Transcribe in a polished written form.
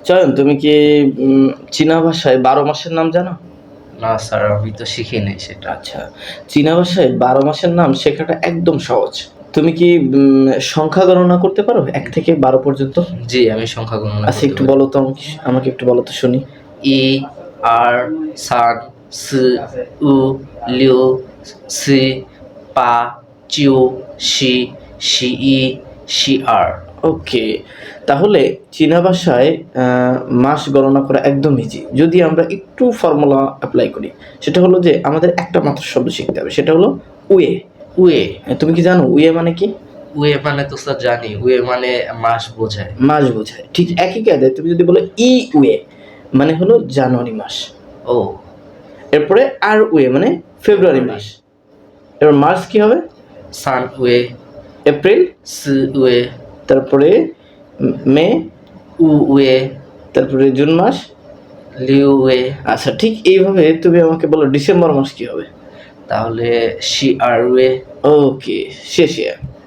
চয়ন, তুমি কি চীনা ভাষায় 12 মাসের নাম জানো? না স্যার, আমি তো শিখি নাই সেটা। আচ্ছা, চীনা ভাষায় 12 মাসের নাম শেখাটা একদম সহজ। তুমি কি সংখ্যা গণনা করতে পারো 1 থেকে 12 পর্যন্ত? জি, আমি সংখ্যা গণনা আচ্ছা, করতে একটু পারি। বলো তো আমাকে একটু বলো তো শুনি। ই আর সান সি উ লিউ সি পা চিউ শি শি ই শি আর। ওকে, তাহলে চীনা ভাষায় মাস গণনা করা একদম ইজি। যদি আমরা একটু ফর্মুলা অ্যাপ্লাই করি, সেটা হলো যে আমাদের একটা মাত্র শব্দ শিখতে হবে, সেটা হলো উয়ে। উয়ে। তুমি কি জানো উয়ে মানে কি? উয়ে মানে তো স্যার জানি, উয়ে মানে মাস বোঝায়। মাস বোঝায়। ঠিক একই কায়দায় তুমি যদি বলো ই উয়ে মানে হলো জানুয়ারি মাস। ও। এরপরে আর উয়ে মানে ফেব্রুয়ারি মাস। এবার মার্চ কি হবে? সান উয়ে। এপ্রিল। সি উয়ে। তারপরে মে। উ উয়ে। তারপরে জুন মাস। লিউ উয়ে। আচ্ছা, ঠিক এইভাবে তুমি আমাকে বলো ডিসেম্বর মাস কি হবে? তাহলে শি আর উয়ে। ওকে, শেষে